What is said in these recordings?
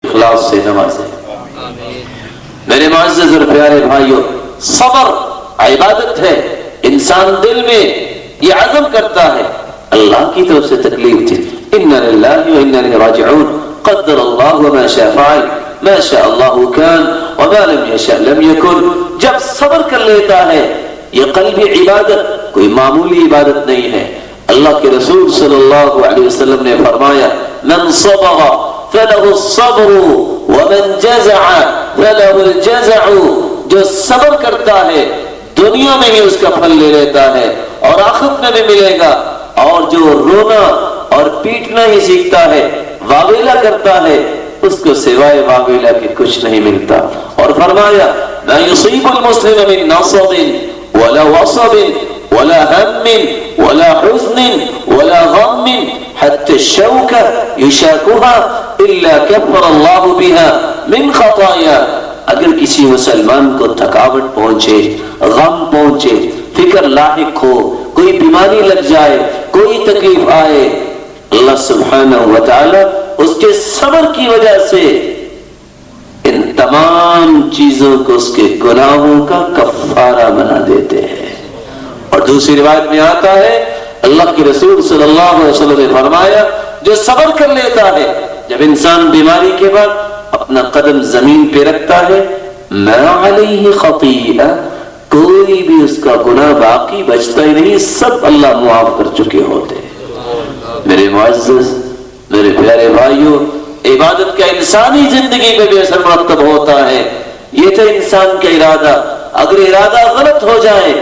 اخلاص سے نوازے۔ میرے معزز اور پیارے بھائیوں، صبر عبادت ہے۔ انسان دل میں یہ عزم کرتا ہے، اللہ کی طرف سے تکلیف تھی، اِنَّ لِلَّهِ وَإِنَّا إِلَيْهِ رَاجِعُونَ، قدر اللہ وما شاء فعل، ما شاء اللہ کان وما لم یشاء لم یکن۔ جب صبر کر لیتا ہے، یہ قلبی عبادت کوئی معمولی عبادت نہیں ہے۔ اللہ کے رسول صلی اللہ علیہ وسلم نے فرمایا، من صبر فلہ الصبر ومن جزع فلہ الجزع۔ جو صبر کرتا ہے دنیا میں ہی اس کا پھل لے لیتا ہے اور آخرت میں بھی ملے گا، اور جو رونا اور پیٹنا ہی سیکھتا ہے، واویلا کرتا ہے، اس کو سوائے واویلا کے کچھ نہیں ملتا۔ اور فرمایا، لا يصيب المسلم من نصب ولا وصب ولا هم ولا حزن ولا غم حتى الشوكة يشاكها إلا كفر الله بها من خطايا۔ اگر کسی مسلمان کو تھکاوٹ پہنچے، غم پہنچے، فکر لاحق ہو، کوئی بیماری لگ جائے، کوئی تکلیف آئے، اللہ سبحانہ وتعالی اس کے صبر کی وجہ سے ان تمام چیزوں کو اس کے گناہوں کا کفارہ بنا دیتے ہیں۔ اور دوسری روایت میں آتا ہے، اللہ کے رسول صلی اللہ علیہ وسلم نے فرمایا، جو صبر کر لیتا ہے، جب انسان بیماری کے بعد اپنا قدم زمین پہ رکھتا ہے، ما علیہ خطیئہ، کوئی بھی اس کا گناہ باقی بچتا ہی نہیں، سب اللہ معاف کر چکے ہوتے ہیں۔ میرے معزز، میرے پیارے بھائیوں، عبادت کا انسانی زندگی پہ بھی اثر مرتب ہوتا ہے۔ یہ تھا انسان کا ارادہ، اگر ارادہ غلط ہو جائے،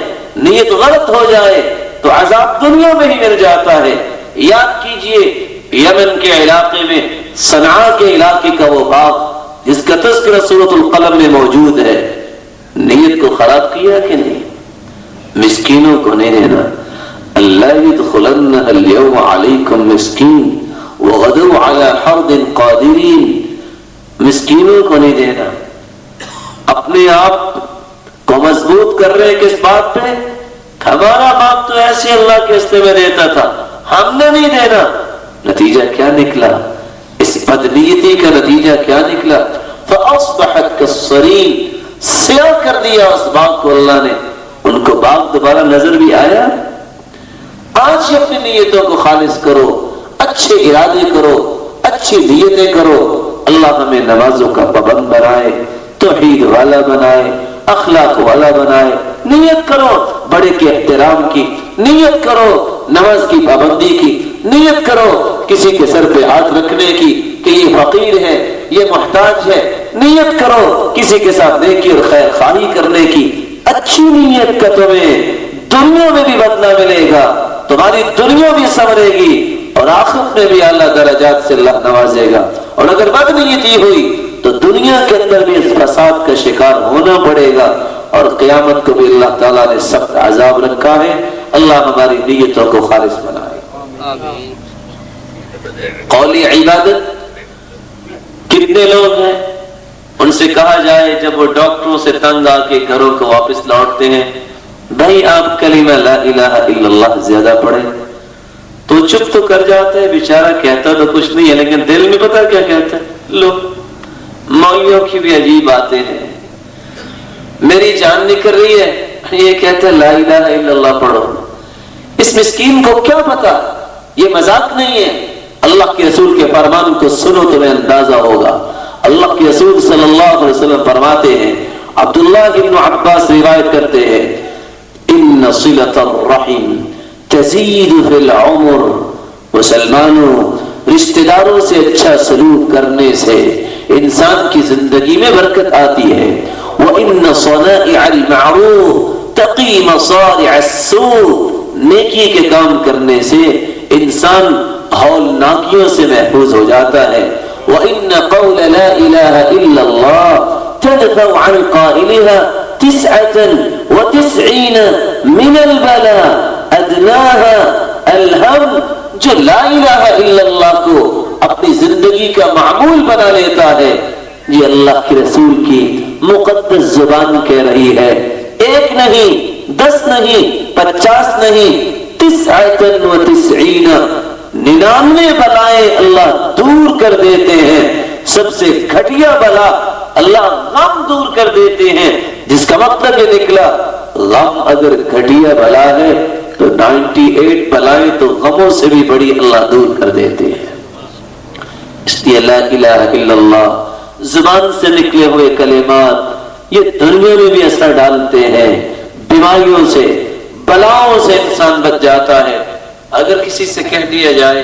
نیت غلط ہو جائے تو عذاب دنیا میں ہی مل جاتا ہے۔ یاد کیجئے یمن کے علاقے میں، صنعاء کے علاقے کا وہ باغ جس کا تذکرہ سورۃ القلم میں موجود ہے، نیت کو خراب کیا کہ نہیں؟ مسکینوں کو نہیں دینا، اللہ يدخلنها اليوم علیکم مسکین وغدوا علی حرد قادرین، مسکینوں کو نہیں دینا۔ اپنے آپ کو مضبوط کر رہے کس بات پہ؟ ہمارا باپ تو ایسے اللہ کے راستے میں دیتا تھا، ہم نے نہیں دینا۔ نتیجہ کیا نکلا؟ اس بدنیتی کا نتیجہ کیا نکلا؟ فاصبحت كالصريم، سیاہ کر دیا اس باغ کو اللہ نے۔ ان کو باغ دوبارہ نظر بھی آیا؟ آج اپنی نیتوں کو خالص کرو، اچھے ارادے کرو، اچھی نیتیں کرو۔ اللہ ہمیں نمازوں کا پابند بنائے، توحید والا بنائے، اخلاق والا بنائے۔ نیت کرو بڑے کے احترام کی، نیت کرو نماز کی پابندی کی، نیت کرو کسی کے سر پہ ہاتھ رکھنے کی کہ یہ فقیر ہے، یہ محتاج ہے، نیت کرو کسی کے ساتھ نیکی اور خیر خواہی کرنے کی۔ اچھی نیت کا تمہیں دنیا میں بھی بدلہ ملے گا، تمہاری دنیا بھی سنورے گی اور آخرت میں بھی اعلیٰ درجات سے اللہ نوازے گا۔ اور اگر بد نیتی ہوئی تو دنیا کے اندر بھی اس فساد کا شکار ہونا پڑے گا، اور قیامت کو بھی اللہ تعالیٰ نے سخت عذاب رکھا ہے۔ اللہ ہماری نیتوں کو خالص بنائے۔ آمین۔ قولی عبادت کتنے لوگ ہیں؟ ان سے کہا جائے جب وہ ڈاکٹروں سے تنگ آ کے گھروں کو واپس لوٹتے ہیں، بھائی آپ کلمہ لا الہ الا اللہ زیادہ پڑھیں، تو چپ تو کر جاتا ہے بیچارہ، کہتا تو کچھ نہیں ہے لیکن دل میں پتہ کیا کہتا ہے؟ لو، مولویوں کی بھی عجیب باتیں ہیں، میری جان نکل رہی ہے، یہ کہتا ہے لا الہ الا اللہ پڑھو۔ اس مسکین کو کیا پتا؟ یہ مذاق نہیں ہے، اللہ کے رسول کے فرمان کو سنو تمہیں اندازہ ہوگا۔ اللہ کے رسول صلی اللہ علیہ وسلم فرماتے ہیں، عبداللہ بن عباس روایت کرتے ہیں، ان صلۃ الرحم تزید فی العمر، مسلمانوں رشتہ داروں سے اچھا سلوک کرنے سے انسان کی زندگی میں برکت آتی ہے۔ وَإِنَّ صَنَائِعَ الْمَعْرُوفِ تَقِي مَصَارِعَ السُّوءِ، نیکی کے کام کرنے سے انسان ہولناکیوں سے محفوظ ہو جاتا ہے۔ وَإِنَّ قَوْلَ لَا إِلَهَ إِلَّا اللَّهِ تَدْفَعُ عَنْ قَائِلِهَا 99 مِنَ الْبَلَاءِ أَدْنَاهَا الْهَمْ، جو لا الہ الا اللہ کو اپنی زندگی کا معمول بنا لیتا ہے، یہ اللہ کے رسول کی مقدس زبان کہہ رہی ہے، ایک نہیں، 10 نہیں، 50 نہیں، 99 99 بلائیں اللہ دور کر دیتے ہیں سب سے گھٹیا بلا اللہ غم دور کر دیتے ہیں، جس کا مطلب یہ نکلا غم اگر گھٹیا بلا ہے تو 98 بلائیں تو غموں سے بھی بڑی اللہ دور کر دیتے ہیں۔ اس لیے لا الہ الا اللہ زبان سے نکلے ہوئے کلمات یہ دنیا میں بھی اثر ڈالتے ہیں، بیماریوں سے بلاؤں سے انسان بچ جاتا ہے۔ اگر کسی سے کہہ دیا جائے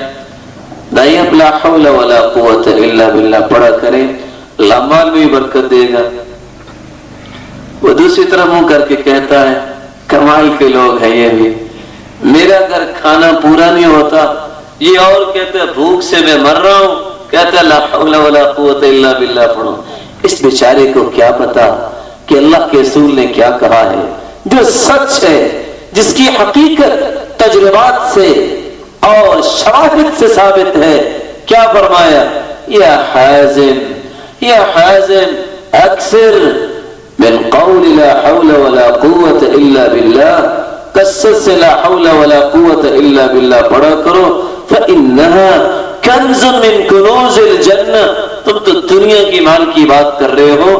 نہیں اب لا حول ولا قوت الا باللہ پڑھا کریں، اللہ مال میں بھی برکت دے گا، وہ دوسری طرف منہ کر کے کہتا ہے کمال کے لوگ ہیں یہ بھی، میرا اگر کھانا پورا نہیں ہوتا، یہ اور کہتے ہیں بھوک سے میں مر رہا ہوں، کہتا ہے لا حول ولا قوت الا باللہ پڑھو۔ اس بیچارے کو کیا پتا کہ اللہ کے رسول نے کیا کہا ہے، جو سچ ہے، جس کی حقیقت تجربات سے اور شواہد سے ثابت ہے۔ کیا فرمایا؟ یا حازم اکثر من قول لا حول ولا قوت الا باللہ، کثرت سے لا حول ولا قوت الا باللہ پڑھا کرو، فإنها کنز من کنوز الجنہ۔ تم تو دنیا کی مال کی بات کر رہے ہو،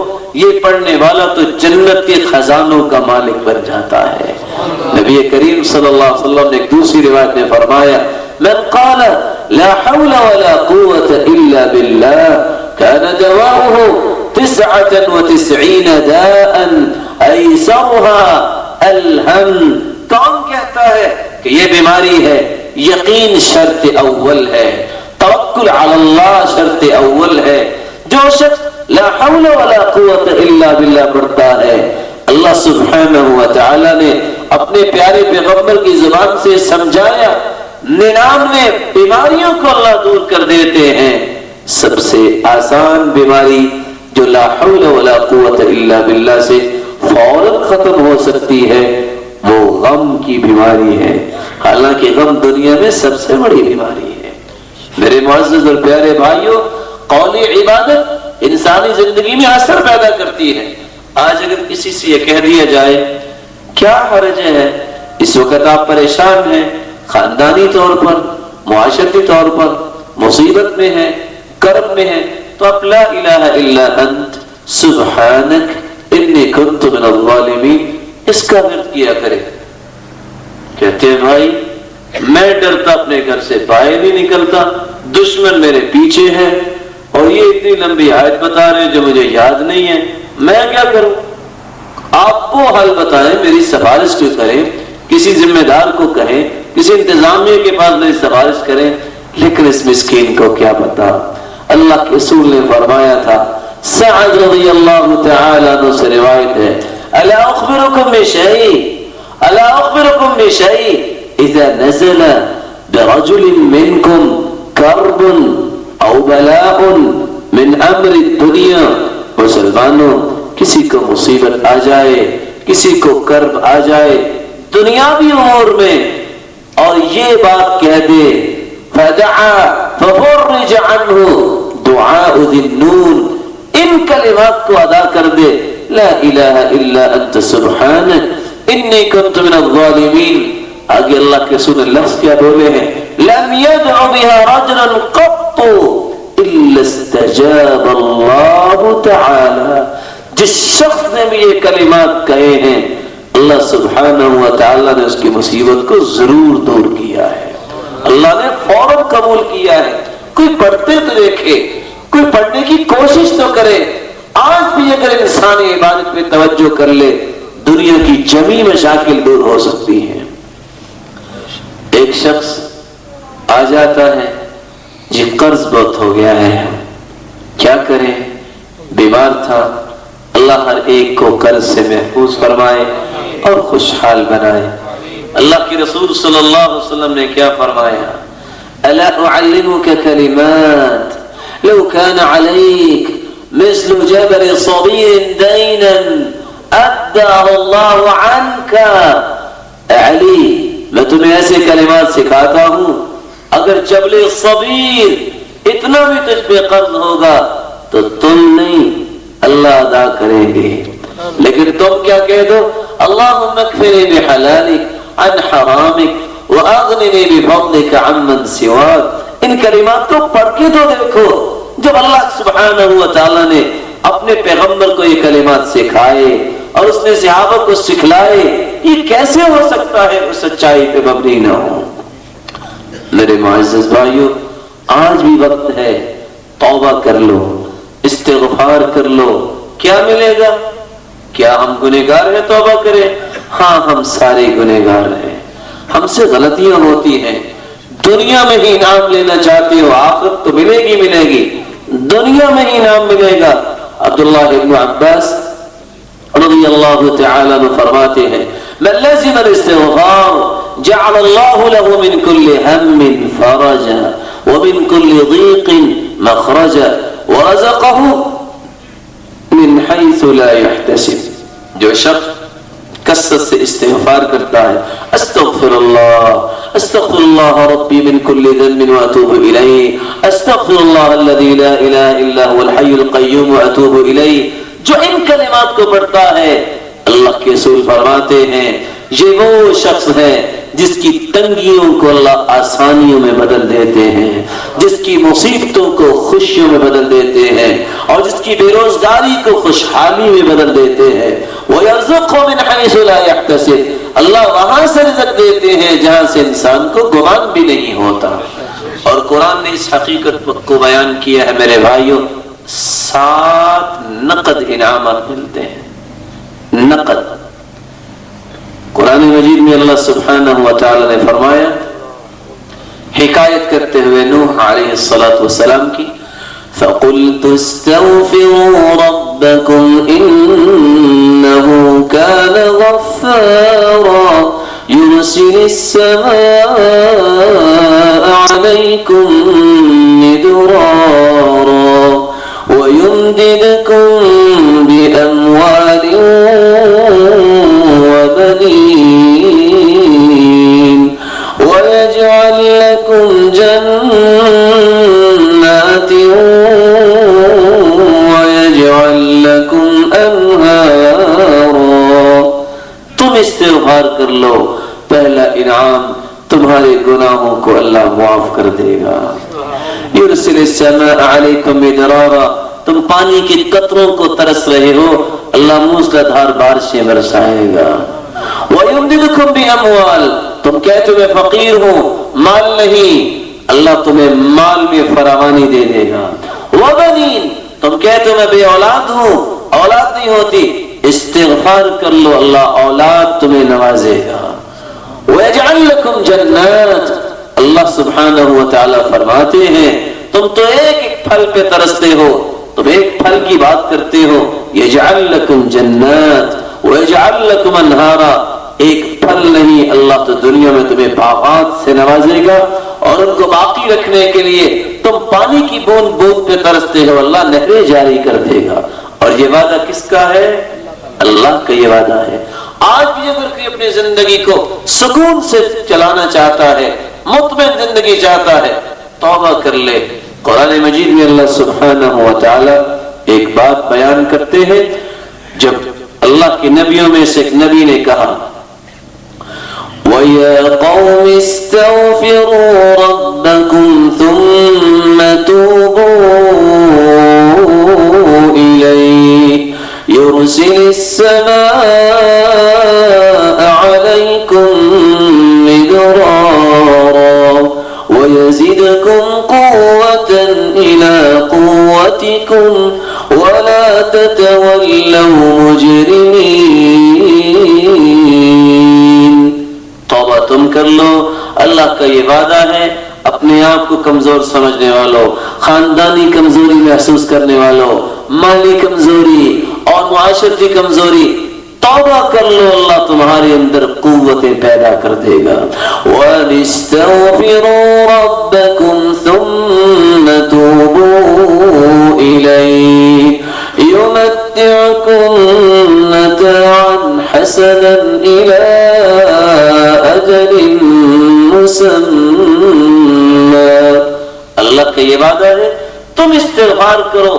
یہ پڑھنے والا تو جنت کے خزانوں کا مالک بن جاتا ہے۔ نبی کریم صلی اللہ علیہ وسلم نے ایک دوسری روایت میں فرمایا من قال لا حول ولا قوت الا باللہ كان دواؤه 99 داء ایسرها الہم۔ کون کہتا ہے کہ یہ بیماری ہے؟ یقین شرط اول ہے، توکل علی اللہ شرط اول ہے۔ جو شخص لا حول ولا قوت الا باللہ پڑھتا ہے، اللہ سبحانہ وتعالی نے اپنے پیارے پیغمبر کی زبان سے سمجھایا 99 بیماریوں کو اللہ دور کر دیتے ہیں۔ سب سے آسان بیماری جو لا حول ولا قوت الا باللہ سے فوراً ختم ہو سکتی ہے وہ غم کی بیماری ہے، حالانکہ غم دنیا میں سب سے بڑی بیماری ہے۔ میرے معزز اور پیارے بھائیوں، قولی عبادت انسانی زندگی میں اثر پیدا کرتی ہے۔ آج اگر کسی سے یہ کہہ دیا جائے کیا حرج ہے، اس وقت آپ پریشان ہیں، خاندانی طور پر، معاشرتی طور پر مصیبت میں ہیں، کرب میں ہیں، تو آپ لا الہ الا انت سبحانک انی کنت من الظالمین اس کا ورد کیا کرے۔ کہتے ہیں بھائی میں ڈرتا اپنے گھر سے باہر نہیں نکلتا، دشمن میرے پیچھے ہے اور یہ اتنی لمبی آیت بتا رہے ہیں جو مجھے یاد نہیں ہے، میں کیا کروں؟ آپ وہ حل بتائیں، میری سفارش کیوں کریں، کسی ذمہ دار کو کہیں، کسی انتظامیہ کے پاس میری سفارش کریں، لیکن اس مسکین کو کیا پتا۔ اللہ کے رسول نے فرمایا تھا، سعد رضی اللہ تعالی عنہ سے روایت ہے، الا اخبرکم بشیء الا اخبرکم بشیء اذا نزل برجل منکم کرب او بلاء من امر الدنیا۔ مسلمانوں، کسی کو مصیبت آ جائے، کسی کو کرب آ جائے دنیاوی امور میں اور یہ بات کہہ دے فدعا ففرج عنہ دعاء ذی النون، ان کلمات کو ادا کر دے، لا الہ الا انت سبحانک انی کنت من الظالمین۔ آگے اللہ کے رسول لفظ کیا بولے ہیں، لم يدع بها رجلا قط الا استجاب اللہ تعالی۔ جس شخص نے بھی یہ کلمات کہے ہیں اللہ سبحانہ و تعالی نے اس کی مصیبت کو ضرور دور کیا ہے، اللہ نے فوراً قبول کیا ہے۔ کوئی پڑھتے تو دیکھے، کوئی پڑھنے کی کوشش تو کرے۔ آج بھی اگر انسان عبادت پہ توجہ کر لے دنیا کی جمی مشاکل دور ہو سکتی ہیں۔ ایک شخص آ جاتا ہے جی قرض بہت ہو گیا ہے، کیا کرے، بیمار تھا، اللہ ہر ایک کو قرض سے محفوظ فرمائے اور خوشحال بنائے۔ اللہ کے رسول صلی اللہ علیہ وسلم نے کیا فرمایا، الا اعلمک کلمات لو كان عليك مثل جبل صغير دينا أداه الله عنك۔ علی میں تمہیں ایسے کلمات سکھاتا ہوں اگر جبل صغیر اتنا بھی تجھ پہ قرض ہوگا تو تم نہیں اللہ ادا کریں گے، لیکن تم کیا کہہ دو، اللہم اکفنی بحلالک عن حرامک واغننی بفضلک عمن سواک۔ ان کلمات کو پڑھ کے تو دیکھو، جب اللہ سبحانہ و تعالیٰ نے اپنے پیغمبر کو یہ کلمات سکھائے اور اس نے صحابہ کو سکھلائے، یہ کیسے ہو سکتا ہے وہ سچائی پہ مبنی نہ ہو؟ میرے معزز بھائیو، آج بھی وقت ہے، توبہ کر لو، استغفار کر لو۔ کیا ملے گا؟ کیا ہم گنہگار ہیں توبہ کریں؟ ہاں، ہم سارے گنہگار ہیں، ہم سے غلطیاں ہوتی ہیں۔ دنیا میں ہی انعام لینا چاہتے ہو، آخرت تو ملے گی، دنیا میں ہی انعام ملے گا۔ عبداللہ ابن عباس رضی اللہ تعالی عنہ فرماتے ہیں، من لزم الاستغفار جعل اللہ له من كل هم فرجا ومن كل ضيق مخرجا ورزقه من حيث لا يحتسب۔ جو شخص کثرت سے استغفار کرتا ہے، استغفر اللہ ربی من کل ذنب واتوب الیہ، استغفر اللہ الذی لا الہ الا هو الحی القیوم واتوب الیہ، جو ان کلمات کو پڑھتا ہے، اللہ کے رسول فرماتے ہیں یہ وہ شخص ہے جس کی تنگیوں کو اللہ آسانیوں میں بدل دیتے ہیں، جس کی مصیبتوں کو خوشیوں میں بدل دیتے ہیں، اور جس کی بے روزگاری کو خوشحالی میں بدل دیتے ہیں۔ وَيَرْزُقْهُ مِنْ حَيْثُ لَا يَحْتَسِبُ، اللہ وہاں سے رزق دیتے ہیں جہاں سے انسان کو گمان بھی نہیں ہوتا۔ اور قرآن نے اس حقیقت کو بیان کیا ہے میرے بھائیوں، 7 نقد انعامات ملتے ہیں، نقد۔ قرآن مجید میں اللہ سبحانہ و تعالی نے فرمایا، حکایت کرتے ہوئے نوح علیہ السلام کی، فَقُلْتُ اسْتَغْفِرُوا رَبَّكُمْ إِنَّهُ كَانَ غَفَّارًا يُرْسِلِ السَّمَاءَ عَلَيْكُمْ مِدْرَارًا وَيُمْدِدْكُمْ بِأَمْوَالٍ وَبَنِينَ وَيَجْعَلْ لَكُمْ جَنَّاتٍ وَيَجْعَلْ لَكُمْ أَنْهَارًا۔ تم استغفار کر لو، پہلا انعام تمہارے گناہوں کو اللہ معاف کر دے گا۔ یرسل السماء علیکم مدرارا، تم پانی کے قطروں کو ترس رہے ہو، اللہ موسلادھار بارشیں برسائے گا۔ وَيُمْدِدْكُمْ بِأَمْوَالٍ، تم کہتے ہو میں فقیر ہوں، مال نہیں، اللہ تمہیں مال میں فراوانی دے دے گا۔ وَبَنِينَ، تم کہتے ہو میں بے اولاد ہوں، اولاد نہیں ہوتی، استغفار کر لو، اللہ اولاد تمہیں نوازے گا۔ وَيَجْعَلْ لَكُمْ جَنَّاتٍ، اللہ سبحانہ و تعالی فرماتے ہیں تم تو ایک پھل پہ ترستے ہو، تم ایک پھل کی بات کرتے ہو، یجعل لکم جنات ویجعل لکم انہارا، ایک پھل نہیں، اللہ تو دنیا میں تمہیں باغات سے نوازے گا، اور ان کو باقی رکھنے کے لیے تم پانی کی بوند بوند پہ ترستے ہو، اللہ نہریں جاری کر دے گا۔ اور یہ وعدہ کس کا ہے؟ اللہ کا یہ وعدہ ہے۔ آج بھی اگر کوئی اپنی زندگی کو سکون سے چلانا چاہتا ہے، مطمئن زندگی چاہتا ہے، توبہ کر لے۔ قرآن مجید میں اللہ سبحانہ و تعالی ایک بات بیان کرتے ہیں، جب اللہ کے نبیوں میں سے ایک نبی نے کہا، وَيَا قَوْمِ اسْتَغْفِرُوا رَبَّكُمْ ثُمَّ تُوبُوا إِلَيْهِ يُرْسِلِ السَّمَاءَ عَلَيْكُمْ مِدْرَارًا وَيَزِدْكُمْ قُوَّةً إِلَى قُوَّتِكُمْ وَلَا تَتَوَلَّوْا مُجْرِمِينَ۔ توبہ تم کر لو، اللہ کا یہ وعدہ ہے، اپنے آپ کو کمزور سمجھنے والوں، خاندانی کمزوری محسوس کرنے والوں، مالی کمزوری اور معاشرتی کمزوری، توبہ کر لو، اللہ تمہارے اندر قوتیں پیدا کر دے گا۔ وَاسْتَغْفِرُوا رَبَّكُمْ ثُمَّ تُوبُوا إِلَيْهِ يُمَتِّعْكُمْ مَتَاعًا حَسَنًا إِلَى أَجَلٍ مُّسَمًّى۔ اللہ کا یہ وعدہ ہے، تم استغفار کرو،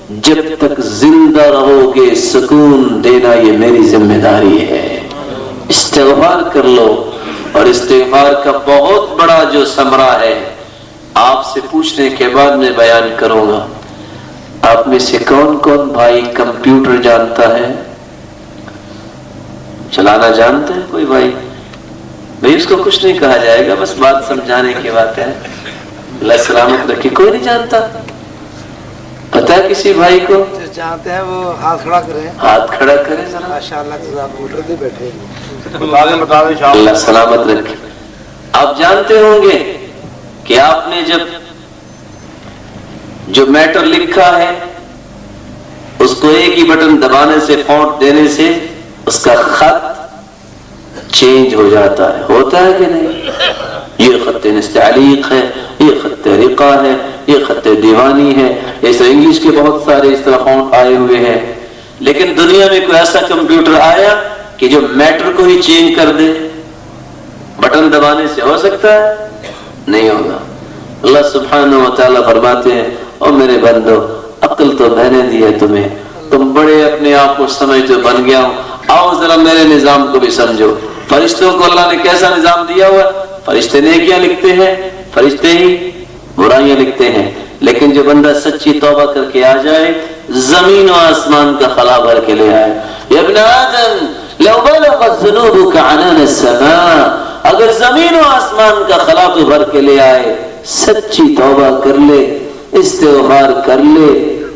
جب تک زندہ رہو گے سکون دینا یہ میری ذمہ داری ہے۔ استغفار کر لو، اور استغفار کا بہت بڑا جو ثمرہ ہے آپ سے پوچھنے کے بعد میں بیان کروں گا۔ آپ میں سے کون کون بھائی کمپیوٹر جانتا ہے؟ چلانا جانتا ہے کوئی بھائی؟ بھائی اس کو کچھ نہیں کہا جائے گا، بس بات سمجھانے کی بات ہے. اللہ سلامت رکھے. کوئی نہیں جانتا؟ پتا ہے کسی بھائی کو؟ جانتے ہیں وہ ہاتھ کھڑا کریں. ہاتھ کھڑا کریں ذرا. ماشاءاللہ کمپیوٹر پہ بیٹھے. اللہ سلامت رکھے. آپ جانتے ہوں گے کہ آپ نے جب جو میٹر لکھا ہے اس کو ایک ہی بٹن دبانے سے، فونٹ دینے سے اس کا خط چینج ہو جاتا ہے. ہوتا ہے کہ نہیں؟ یہ خط نستعلیق ہے، یہ خط رقہ ہے، یہ خط دیوانی ہے. اس طرح انگلش کے بہت سارے اس طرح فونٹ آئے ہوئے ہیں. لیکن دنیا میں کوئی ایسا کمپیوٹر آیا کہ جو میٹر کو ہی چینج کر دے؟ بٹن دبانے سے ہو سکتا ہے؟ نہیں ہوگا. اللہ سبحانہ و تعالیٰ فرماتے ہیں او میرے بندو، عقل تو میں نے دی ہے تمہیں، تم بڑے اپنے آپ کو سمجھتے بن گیا ہوں، آؤ ذرا میرے نظام کو بھی سمجھو. فرشتوں کو اللہ نے کیسا نظام دیا ہوا؟ فرشتے نیکیاں لکھتے ہیں، فرشتے ہی برائیاں لکھتے ہیں. لیکن جو بندہ سچی توبہ کر کے آ جائے، زمین و آسمان کا خلا بھر کے لے آئے. یا ابن آدم لو بلغت ذنوبك عنان السماء، اگر زمین و آسمان کا خلا تو بھر کے لے آئے، سچی توبہ کر لے، استغفار کر لے،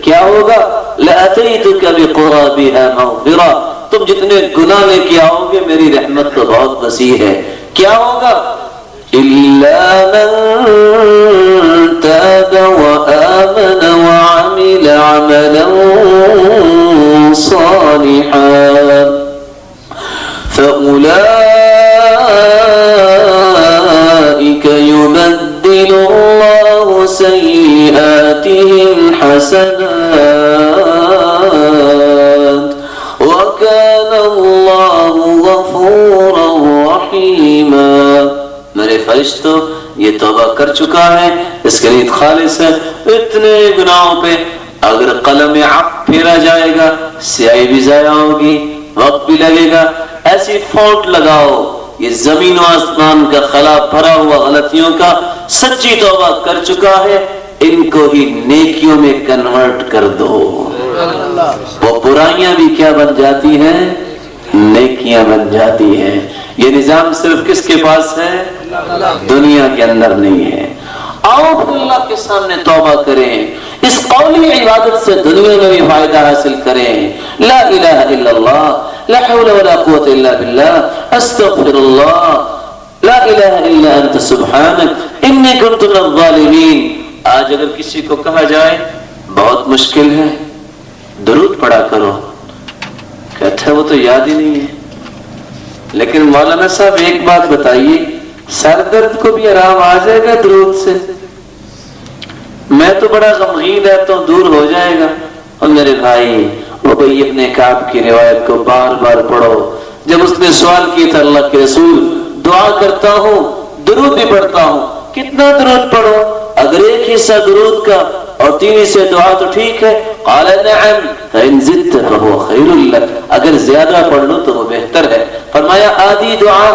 کیا ہوگا؟ لَأَتَيْتُكَ بِقُرَابِهَا مَغْفِرَةً، تم جتنے گناہ لے کے آؤ گے میری رحمت تو بہت وسیع ہے. کیا ہوگا؟ إِلَّا مَن تَابَ وَآمَنَ وَعَمِلَ عَمَلًا صَالِحًا فَأُولَئِكَ يُبَدِّلُ اللَّهُ سَيِّئَاتِهِمْ حَسَنَاتٍ وَكَانَ اللَّهُ غَفُورًا رَحِيمًا. میرے فرشتوں، یہ توبہ کر چکا ہے، اس کے نیت خالص ہے. اتنے گناہوں پہ اگر قلم عفو پھیرا جائے گا، سیاہی بھی ضائع ہوگی، وقت بھی لگے گا. ایسی فونٹ لگاؤ، یہ زمین و آسمان کا خلا بھرا ہوا غلطیوں کا سچی توبہ کر چکا ہے، ان کو ہی نیکیوں میں کنورٹ کر دو. وہ برائیاں بھی کیا بن جاتی ہیں؟ نیکیاں بن جاتی ہیں. یہ نظام صرف کس کے پاس ہے؟ دنیا کے اندر نہیں ہے. آؤ پھر اللہ کے سامنے توبہ کریں، اس قولی عبادت سے دنیا میں بھی فائدہ حاصل کریں. لا الہ الا اللہ، لا حول ولا قوت الا باللہ، استغفر اللہ، لا الہ الا انت سبحانک انی کنت من الظالمین. آج اگر کسی کو کہا جائے بہت مشکل ہے، درود پڑھا کرو، کہتا ہے وہ تو یاد ہی نہیں ہے. لیکن مولانا صاحب ایک بات بتائیے، سر درد کو بھی آرام آ جائے گا درود سے؟ میں تو بڑا غمگین رہتا ہوں، دور ہو جائے گا. اور میرے بھائی، وہ بھائی ابن کعب کی روایت کو بار بار پڑھو. جب اس نے سوال کیا تھا اللہ کے رسول، دعا کرتا ہوں، درود بھی پڑھتا ہوں، کتنا درود پڑھو؟ اگر ایک حصہ درود کا اور 3 حصے دعا تو ٹھیک ہے. قال نعم فإن زدت فهو خير لك، اگر زیادہ پڑھ لو تو وہ بہتر ہے. فرمایا آدھی دعا،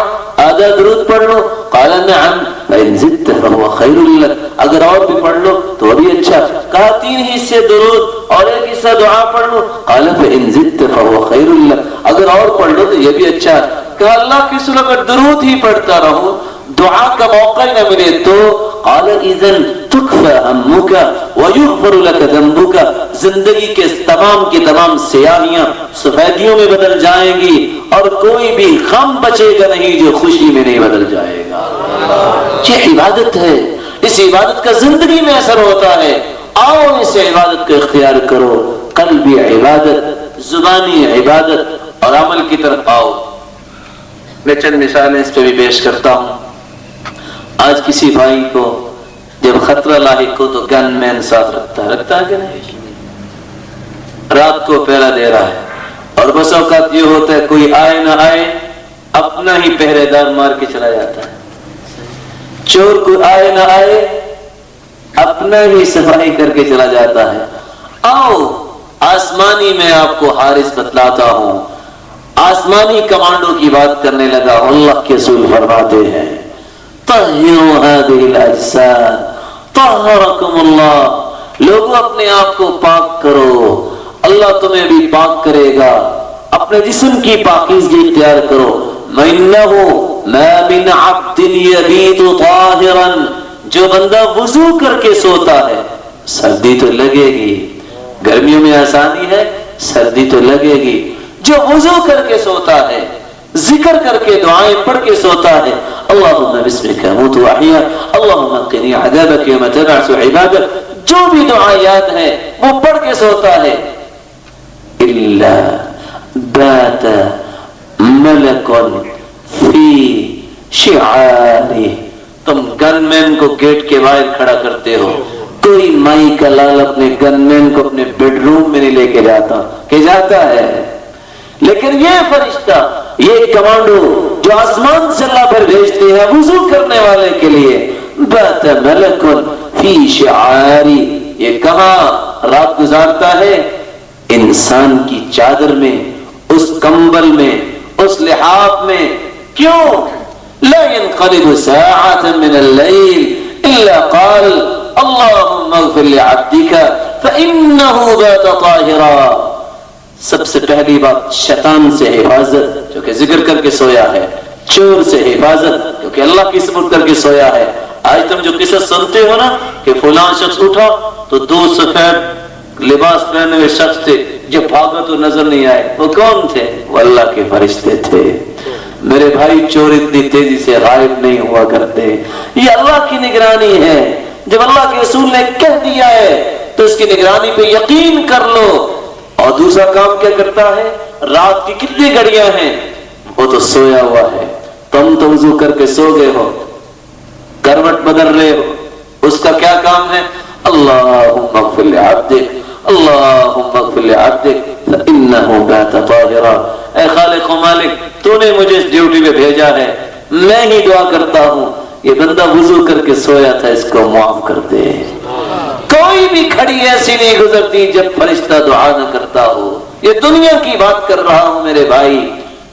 آدھا درود پڑھ لو. قال نعم فإن زدت فهو خير لك، اگر اور بھی پڑھ لو تو وہ بھی اچھا. کہا 3 حصے درود اور 1 حصہ دعا پڑھ لو. قال فإن زدت فهو خير لك، اگر اور پڑھ لو تو یہ بھی اچھا. کہا اللہ کی سنو اگر درود ہی پڑھتا رہوں، دعا کا موقع نہ ملے تو؟ قال اذن تکفى همك ويغفر لك ذنبك، زندگی کے تمام کی تمام سیاہیاں سفیدیوں میں بدل جائیں گی اور کوئی بھی غم بچے گا نہیں جو خوشی میں نہیں بدل جائے گا. یہ عبادت ہے، اس عبادت کا زندگی میں اثر ہوتا ہے. آؤ اس عبادت کو اختیار کرو، قلبی عبادت، زبانی عبادت اور عمل کی طرف آؤ. میں چند مثالیں اس پہ بھی پیش کرتا ہوں. آج کسی بھائی کو جب خطرہ لاحق ہو تو گن مین ساتھ رکھتا ہے کہ نہیں؟ رات کو پہرا دے رہا ہے، اور بس اوقات یہ ہوتا ہے کوئی آئے نہ آئے اپنا ہی پہرے دار مار کے چلا جاتا ہے. چور کوئی آئے نہ آئے اپنا ہی صفائی کر کے چلا جاتا ہے. آؤ آسمانی میں آپ کو حارث بتلاتا ہوں. آسمانی کمانڈو کی بات کرنے لگا. اللہ کے رسول فرماتے ہیں طہروا هذه الاجساد طهركم الله لوگوں اپنے آپ کو پاک کرو، اللہ تمہیں بھی پاک کرے گا. اپنے جسم کی پاکیزگی اختیار کرو. وَإِنَّهُ مَا مِنْ عَبْدٍ يَبِيتُ طَاهِرًا، جو بندہ وضو کر کے سوتا ہے، سردی تو لگے گی، گرمیوں میں آسانی ہے، سردی تو لگے گی. جو وضو کر کے سوتا ہے، ذکر کر کے دعائیں پڑھ کے سوتا ہے، اللہم بسمک اموت واحیا، اللہم قنی عذابک یوم تبعث عبادک، جو بھی دعا یاد ہے وہ پڑھ کے سوتا ہے. الا بات ملک فی شعارہ، تم گن مین کو گیٹ کے باہر کھڑا کرتے ہو. کوئی مائی کا لال اپنے گن مین کو اپنے بیڈ روم میں نہیں لے کے جاتا، کہ جاتا ہے. لیکن یہ فرشتہ، یہ کمانڈو جو آسمان سے اللہ پر بھیجتے ہیں وضو کرنے والے کے لیے، بات ملک فی شعاری، یہ کہاں رات گزارتا ہے؟ انسان کی چادر میں، اس کمبل میں، اس لحاف میں. کیوں؟ لا ينقلب ساعة من الليل الا قال اللهم اغفر لعبدك فانه بات طاهرا. سب سے پہلی بات شیطان سے حفاظت، جو کہ ذکر کر کے سویا ہے. چور سے حفاظت، جو کہ اللہ کی سپرد کر کے سویا ہے. آج تم جو قصہ سنتے ہو نا کہ فلاں شخص اٹھا تو 2 سفید لباس پہنے ہوئے شخص تھے، جب بھاگا تو نظر نہیں آئے. وہ کون تھے؟ وہ اللہ کے فرشتے تھے. میرے بھائی، چور اتنی تیزی سے غائب نہیں ہوا کرتے. یہ اللہ کی نگرانی ہے. جب اللہ کے رسول نے کہہ دیا ہے تو اس کی نگرانی پہ یقین کر لو. اور دوسرا کام کیا کرتا ہے؟ رات کی کتنی گھڑیاں ہیں، وہ تو سویا ہوا ہے. تم تو وضو کر کے سو گئے ہو، کروٹ بدل رہے ہو. اس کا کیا کام ہے؟ اللہم اغفر لعبدک، اللہم اغفر لعبدک فانہ بات طاہرا. اے خالق و مالک، تو نے مجھے اس ڈیوٹی پہ بھیجا ہے، میں ہی دعا کرتا ہوں یہ بندہ وضو کر کے سویا تھا، اس کو معاف کر دے. کوئی بھی کھڑی ایسی نہیں گزرتی جب فرشتہ دعا نہ کرتا ہو. یہ دنیا کی بات کر رہا ہوں میرے بھائی.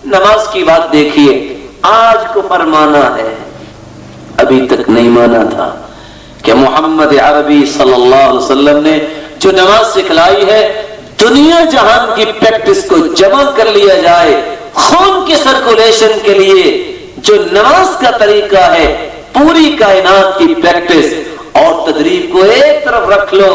نماز کی بات دیکھیے. آج کو فرمانا ہے، ابھی تک نہیں مانا تھا کہ محمد عربی صلی اللہ علیہ وسلم نے جو نماز سکھلائی ہے، دنیا جہان کی پریکٹس کو جمع کر لیا جائے. خون کی سرکولیشن کے لیے جو نماز کا طریقہ ہے، پوری کائنات کی پریکٹس اور تدریب کو ایک طرف رکھ لو.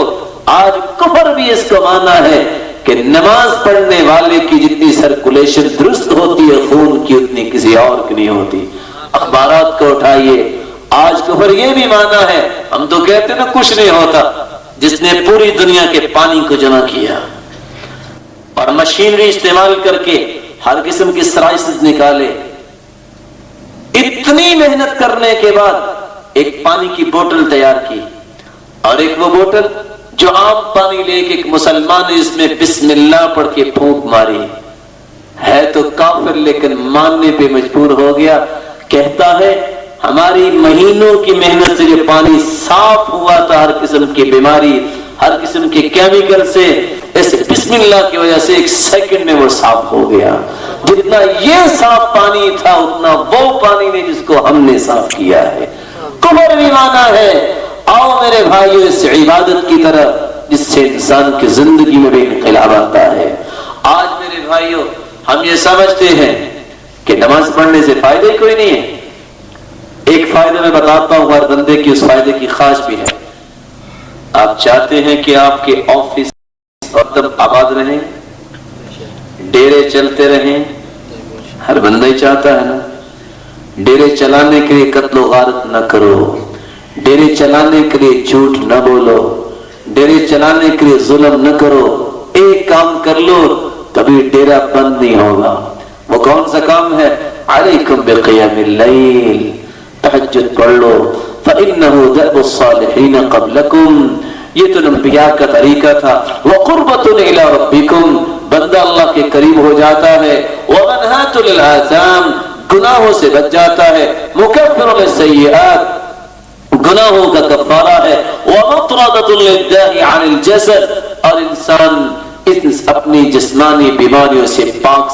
آج کفر بھی اس کو مانا ہے کہ نماز پڑھنے والے کی جتنی سرکولیشن درست ہوتی ہے خون کی، اتنی کسی اور کی نہیں ہوتی. اخبارات کو اٹھائیے، آج کفر یہ بھی مانا ہے. ہم تو کہتے ہیں نا کچھ نہیں ہوتا. جس نے پوری دنیا کے پانی کو جمع کیا اور مشینری استعمال کر کے ہر قسم کی سرائسز نکالے، اتنی محنت کرنے کے بعد ایک پانی کی بوتل تیار کی، اور ایک وہ بوتل جو عام پانی لے کے ایک مسلمان نے اس میں بسم اللہ پڑھ کے پھونک ماری. ہے تو کافر لیکن ماننے پہ مجبور ہو گیا. کہتا ہے ہماری مہینوں کی محنت سے یہ پانی صاف ہوا تھا، ہر قسم کی بیماری، ہر قسم کے کیمیکل سے، اس بسم اللہ کی وجہ سے 1 سیکنڈ میں وہ صاف ہو گیا. جتنا یہ صاف پانی تھا اتنا وہ پانی نہیں جس کو ہم نے صاف کیا ہے. کفر بھی مانا ہے. آؤ میرے بھائیو اس عبادت کی طرف جس سے انسان کی زندگی میں بھی انقلاب آتا ہے. آج میرے بھائیو ہم یہ سمجھتے ہیں کہ نماز پڑھنے سے فائدہ ہی کوئی نہیں ہے. ایک فائدہ میں بتاتا ہوں، ہر بندے کی اس فائدے کی خواہش بھی ہے. آپ چاہتے ہیں کہ آپ کے آفس مکتب آباد رہیں، ڈیرے چلتے رہیں. ہر بندہ ہی چاہتا ہے نا. ڈیرے چلانے کے لیے قتل و غارت نہ کرو، ڈیرے چلانے کے لیے جھوٹ نہ بولو، ڈیرے چلانے کے لیے ظلم نہ کرو. ایک کام کر لو کبھی ڈیرا بند نہیں ہوگا. وہ کون سا کام ہے؟ علیکم بقیام اللیل، تہجد پڑھ لو. فإنه دأب الصالحین قبلکم، یہ تو انبیاء کا طریقہ تھا. وقربۃ الی ربکم، بندہ اللہ کے قریب ہو جاتا ہے. ومنہاۃ للآثام، گناہوں سے بچ جاتا ہے. مکفر للسیئات، گناہوں کا کفارہ ہے. ومطردۃ للداء عن الجسد، اور انسان اپنی جسمانی بیماریوں سے پاک